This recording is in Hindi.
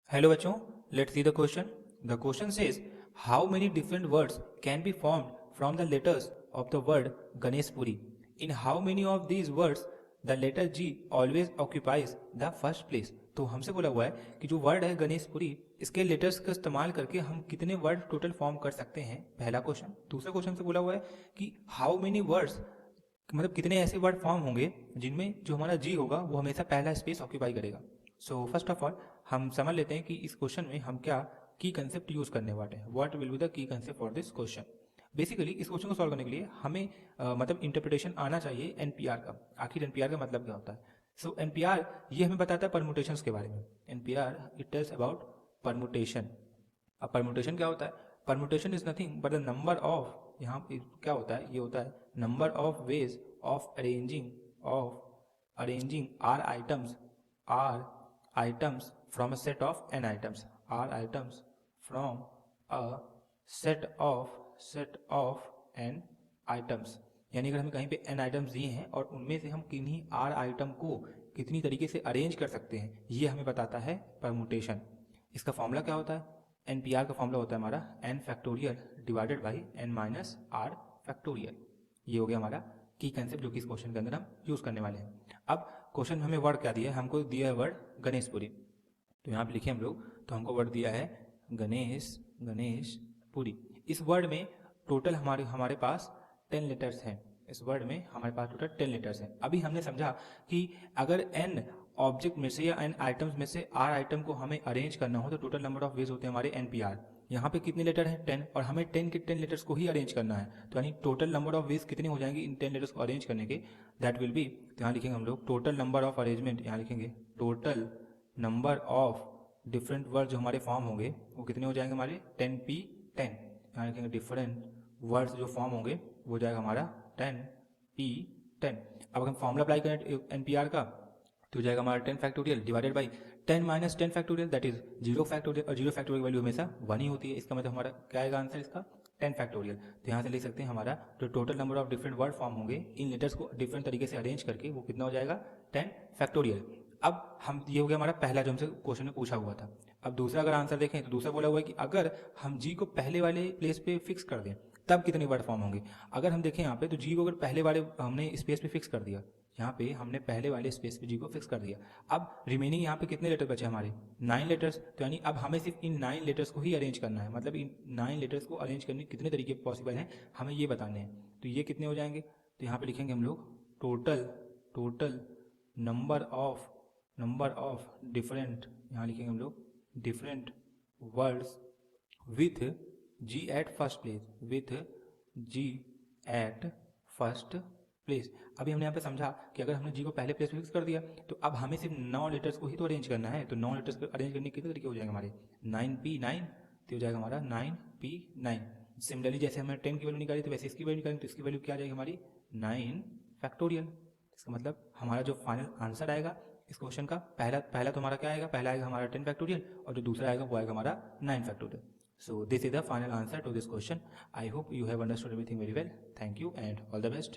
Hello बच्चों, let's see the question. The question says, how many different words can be formed from the letters of the word Ganesh Puri? In how many of these words the letter G always occupies the first place? तो हमसे बोला हुआ है कि जो वर्ड है गणेश पुरी, इसके लेटर्स का इस्तेमाल करके हम कितने वर्ड टोटल फॉर्म कर सकते हैं, पहला क्वेश्चन। दूसरा क्वेश्चन से बोला हुआ है कि हाउ मेनी वर्ड्स, मतलब कितने ऐसे वर्ड फॉर्म होंगे जिनमें जो हमारा जी होगा वो हमेशा पहला स्पेस ऑक्यूपाई करेगा। सो फर्स्ट ऑफ ऑल हम समझ लेते हैं कि इस क्वेश्चन में हम क्या की कंसेप्ट यूज करने वाले हैं। What will be the key concept for this question. Basically इस क्वेश्चन को सॉल्व करने के लिए हमें मतलब इंटरप्रिटेशन आना चाहिए एनपीआर का। आखिर एनपीआर का मतलब क्या होता है? सो एनपीआर ये हमें बताता है परमुटेशंस के बारे में। NPR it tells about permutation. अब परमुटेशन क्या होता है? Permutation is nothing but the number of, यहाँ पे क्या होता है, ये होता है number of ways of arranging R items from a set of N items, R items from a set of N items. यानी अगर हमें कहीं पे एन आइटम्स दिए हैं और उनमें से हम किन्हीं आर आइटम को कितनी तरीके से अरेंज कर सकते हैं, ये हमें बताता है परमुटेशन। इसका फॉर्मूला क्या होता है? एन पी आर का फॉर्मूला होता है हमारा N factorial divided by N minus R factorial. ये हो गया हमारा की कंसेप्ट जो कि इस क्वेश्चन के अंदर हम यूज़ करने वाले हैं। अब क्वेश्चन में हमें वर्ड क्या दिया है? हमको दिया है वर्ड गणेशपुरी। तो यहाँ पे लिखे हम लोग, तो हमको वर्ड दिया है गणेशपुरी। इस वर्ड में टोटल हमारे हमारे पास 10 लेटर्स हैं। इस वर्ड में हमारे पास टोटल 10 लेटर्स हैं। अभी हमने समझा कि अगर एन ऑब्जेक्ट में से या एन आइटम्स में से आर आइटम को हमें अरेंज करना हो तो टोटल नंबर ऑफ वेज होते हैं हमारे एन पी आर। यहाँ पे कितने लेटर हैं? 10, और हमें 10 के 10 लेटर्स को ही अरेंज करना है। तो यानी टोटल नंबर ऑफ वेज कितने हो जाएंगे इन 10 लेटर्स को अरेंज करने के? दैट विल बी, तो यहाँ लिखेंगे हम लोग टोटल नंबर ऑफ अरेंजमेंट, यहाँ लिखेंगे total number of different word जो हमारे फॉर्म होंगे वो कितने हो जाएंगे हमारे 10p10। यहाँ लिखेंगे डिफरेंट वर्ड्स जो फॉर्म होंगे वो हो जाएगा हमारा 10p10। अब हम फॉर्मूला अप्लाई करें एन पी आर का तो हो जाएगा हमारा 10 factorial divided by 10 minus 10 factorial, that is 0 factorial. और 0 फैक्टोरियल वैल्यू हमेशा 1 ही होती है। इसका मतलब हमारा क्या आएगा आंसर इसका? 10 फैक्टोरियल। तो यहाँ से लिख सकते हैं हमारा जो total number of different word form होंगे इन लेटर्स को डिफरेंट तरीके से अरेंज करके वो कितना हो जाएगा? 10 फैक्टोरियल। अब हम, ये हो गया हमारा पहला जो हमसे क्वेश्चन में पूछा हुआ था। अब दूसरा अगर आंसर देखें तो दूसरा बोला हुआ है कि अगर हम जी को पहले वाले प्लेस पे फिक्स कर दें तब कितने वर्ड फॉर्म होंगे। अगर हम देखें यहाँ पे तो जी को अगर पहले वाले हमने स्पेस पे फिक्स कर दिया, यहाँ पे हमने पहले वाले स्पेस पे जी को फिक्स कर दिया, अब रिमेनिंग यहाँ पे कितने लेटर बचे हमारे? 9 लेटर्स। तो यानी अब हमें सिर्फ इन 9 लेटर्स को ही अरेंज करना है। मतलब इन 9 लेटर्स को अरेंज करने के कितने तरीके पॉसिबल हैं हमें ये बताने हैं। तो ये कितने हो जाएंगे? तो यहाँ पे लिखेंगे हम लोग टोटल नंबर ऑफ डिफरेंट, यहाँ लिखेंगे हम लोग different words with G at first place, with G at first place. अभी हमने यहाँ पे समझा कि अगर हमने जी को पहले प्लेस पे फिक्स कर दिया तो अब हमें सिर्फ 9 लेटर्स को ही तो अरेंज करना है। तो 9 लेटर्स को अरेंज करने के कितने तरीके हो जाएंगे हमारे? 9p9, तो हो जाएगा हमारा 9p9। सिमिलरली जैसे हमने 10 की वैल्यू निकाली तो वैसे इसकी वैल्यू निकालेंगे तो इसकी वैल्यू क्या आ जाएगी हमारी? 9 फैक्टोरियल। इसका मतलब हमारा जो फाइनल आंसर आएगा इस क्वेश्चन का, पहला तो हमारा क्या आएगा? पहला आएगा हमारा 10 फैक्टोरियल और जो दूसरा आएगा वो आएगा हमारा 9 factorial. So this is the final answer to this question. I hope you have understood everything very well. Thank you and all the best.